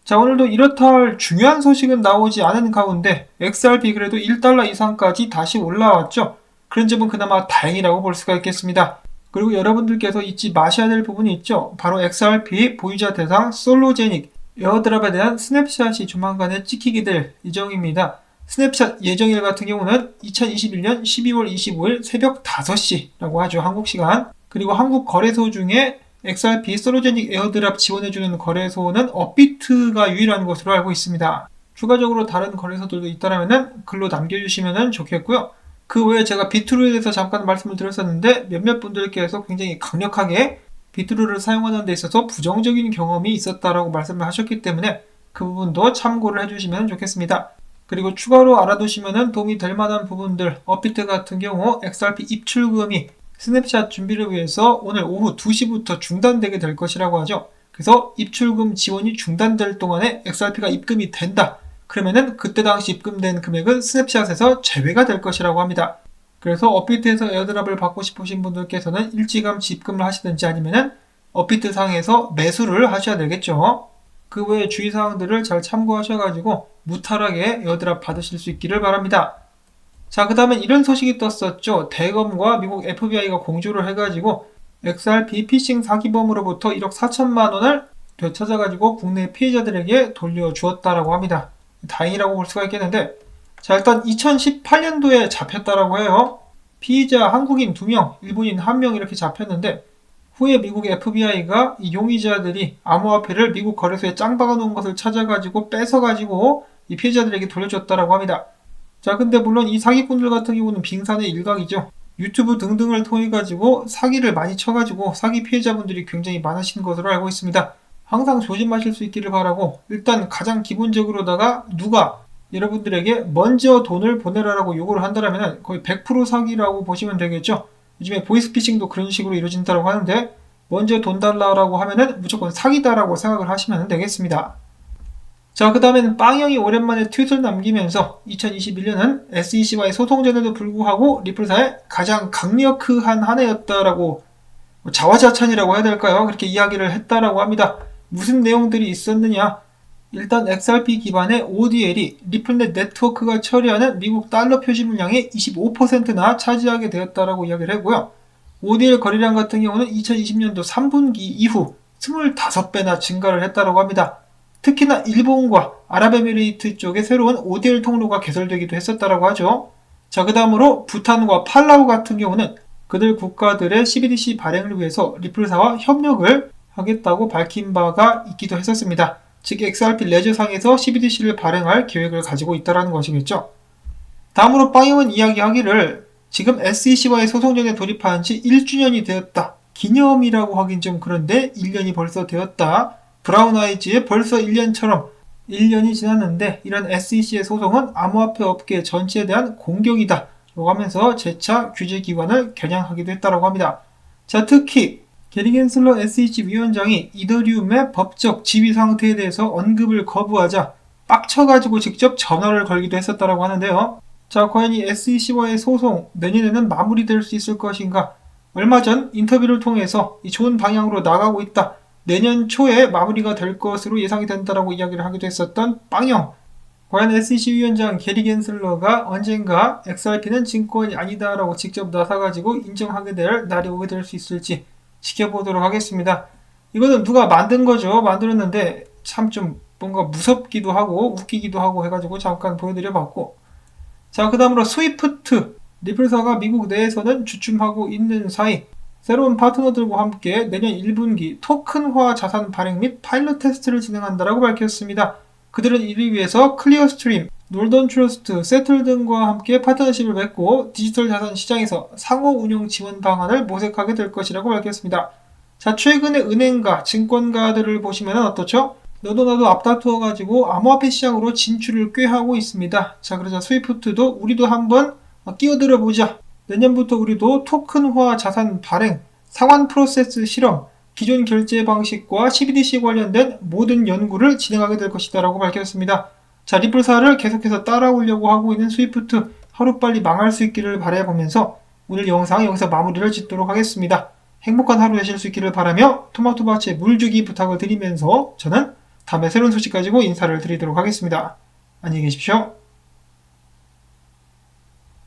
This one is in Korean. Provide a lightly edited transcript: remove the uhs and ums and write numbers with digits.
자, 오늘도 이렇다 할 중요한 소식은 나오지 않은 가운데 XRP 그래도 1달러 이상까지 다시 올라왔죠. 그런 점은 그나마 다행이라고 볼 수가 있겠습니다. 그리고 여러분들께서 잊지 마셔야 될 부분이 있죠. 바로 XRP 보유자 대상 솔로제닉 에어드랍에 대한 스냅샷이 조만간에 찍히게 될 예정입니다. 스냅샷 예정일 같은 경우는 2021년 12월 25일 새벽 5시라고 하죠. 한국 시간. 그리고 한국 거래소 중에 XRP 솔로제닉 에어드랍 지원해주는 거래소는 업비트가 유일한 것으로 알고 있습니다. 추가적으로 다른 거래소들도 있다면 글로 남겨주시면 좋겠고요. 그 외에 제가 비트루에 대해서 잠깐 말씀을 드렸었는데 몇몇 분들께서 굉장히 강력하게 비트루를 사용하는 데 있어서 부정적인 경험이 있었다라고 말씀을 하셨기 때문에 그 부분도 참고를 해주시면 좋겠습니다. 그리고 추가로 알아두시면 도움이 될 만한 부분들, 업비트 같은 경우 XRP 입출금이 스냅샷 준비를 위해서 오늘 오후 2시부터 중단되게 될 것이라고 하죠. 그래서 입출금 지원이 중단될 동안에 XRP가 입금이 된다. 그러면은 그때 당시 입금된 금액은 스냅샷에서 제외가 될 것이라고 합니다. 그래서 업비트에서 에어드랍을 받고 싶으신 분들께서는 일찌감치 입금을 하시든지 아니면은 업비트 상에서 매수를 하셔야 되겠죠. 그 외에 주의사항들을 잘 참고하셔가지고 무탈하게 에어드랍 받으실 수 있기를 바랍니다. 자, 그 다음에 이런 소식이 떴었죠. 대검과 미국 FBI가 공조를 해가지고 XRP 피싱 사기범으로부터 1억 4천만 원을 되찾아가지고 국내 피해자들에게 돌려주었다라고 합니다. 다행이라고 볼 수가 있겠는데, 자, 일단 2018년도에 잡혔다라고 해요. 피의자 한국인 2명, 일본인 1명 이렇게 잡혔는데, 후에 미국 FBI가 이 용의자들이 암호화폐를 미국 거래소에 짱 박아놓은 것을 찾아가지고 뺏어가지고 이 피해자들에게 돌려줬다라고 합니다. 자, 근데 물론 이 사기꾼들 같은 경우는 빙산의 일각이죠. 유튜브 등등을 통해 가지고 사기를 많이 쳐가지고 사기 피해자분들이 굉장히 많으신 것으로 알고 있습니다. 항상 조심하실 수 있기를 바라고, 일단 가장 기본적으로다가 누가 여러분들에게 먼저 돈을 보내라라고 요구를 한다면 거의 100% 사기라고 보시면 되겠죠. 요즘에 보이스피싱도 그런 식으로 이루어진다고 하는데, 먼저 돈 달라고 하면은 무조건 사기다라고 생각을 하시면 되겠습니다. 자, 그 다음에는 빵형이 오랜만에 트윗을 남기면서 2021년은 SEC와의 소송전에도 불구하고 리플사의 가장 강력한 한 해였다라고, 자화자찬이라고 해야 될까요? 그렇게 이야기를 했다라고 합니다. 무슨 내용들이 있었느냐? 일단 XRP 기반의 ODL이 리플넷 네트워크가 처리하는 미국 달러 표시 물량의 25%나 차지하게 되었다라고 이야기를 했고요. ODL 거래량 같은 경우는 2020년도 3분기 이후 25배나 증가를 했다라고 합니다. 특히나 일본과 아랍에미레이트 쪽에 새로운 ODL 통로가 개설되기도 했었다라고 하죠. 자, 그 다음으로 부탄과 팔라우 같은 경우는 그들 국가들의 CBDC 발행을 위해서 리플사와 협력을 하겠다고 밝힌 바가 있기도 했었습니다. 즉 XRP 레저상에서 CBDC를 발행할 계획을 가지고 있다는 것이겠죠. 다음으로 빵형은 이야기하기를 지금 SEC와의 소송전에 돌입한 지 1주년이 되었다. 기념이라고 하긴 좀 그런데 1년이 벌써 되었다. 브라운 아이즈의 벌써 1년처럼 1년이 지났는데 이런 SEC의 소송은 암호화폐 업계 전체에 대한 공격이다 라고 하면서 재차 규제기관을 겨냥하기도 했다고 합니다. 자, 특히 게리 겐슬러 SEC 위원장이 이더리움의 법적 지위 상태에 대해서 언급을 거부하자 빡쳐가지고 직접 전화를 걸기도 했었다고 하는데요. 자, 과연 이 SEC와의 소송 내년에는 마무리될 수 있을 것인가? 얼마 전 인터뷰를 통해서 이 좋은 방향으로 나가고 있다. 내년 초에 마무리가 될 것으로 예상이 된다라고 이야기를 하기도 했었던 빵형. 과연 SEC 위원장 게리 겐슬러가 언젠가 XRP는 증권이 아니다라고 직접 나서가지고 인정하게 될 날이 오게 될 수 있을지 지켜보도록 하겠습니다. 이거는 누가 만든 거죠. 만들었는데 참 좀 뭔가 무섭기도 하고 웃기기도 하고 해가지고 잠깐 보여드려봤고, 자, 그 다음으로 스위프트. 리플사가 미국 내에서는 주춤하고 있는 사이 새로운 파트너들과 함께 내년 1분기 토큰화 자산 발행 및 파일럿 테스트를 진행한다라고 밝혔습니다. 그들은 이를 위해서 클리어스트림, 놀던 트러스트, 세틀 등과 함께 파트너십을 맺고 디지털 자산 시장에서 상호 운용 지원 방안을 모색하게 될 것이라고 밝혔습니다. 자, 최근에 은행가, 증권가들을 보시면 어떻죠? 너도 나도 앞다투어가지고 암호화폐 시장으로 진출을 꽤 하고 있습니다. 자, 그러자 스위프트도 우리도 한번 끼어들어보자. 내년부터 우리도 토큰화 자산 발행, 상환 프로세스 실험, 기존 결제 방식과 CBDC 관련된 모든 연구를 진행하게 될 것이다 라고 밝혔습니다. 자, 리플사를 계속해서 따라오려고 하고 있는 스위프트, 하루빨리 망할 수 있기를 바라보면서 오늘 영상 여기서 마무리를 짓도록 하겠습니다. 행복한 하루 되실 수 있기를 바라며 토마토밭에 물 주기 부탁을 드리면서 저는 다음에 새로운 소식 가지고 인사를 드리도록 하겠습니다. 안녕히 계십시오.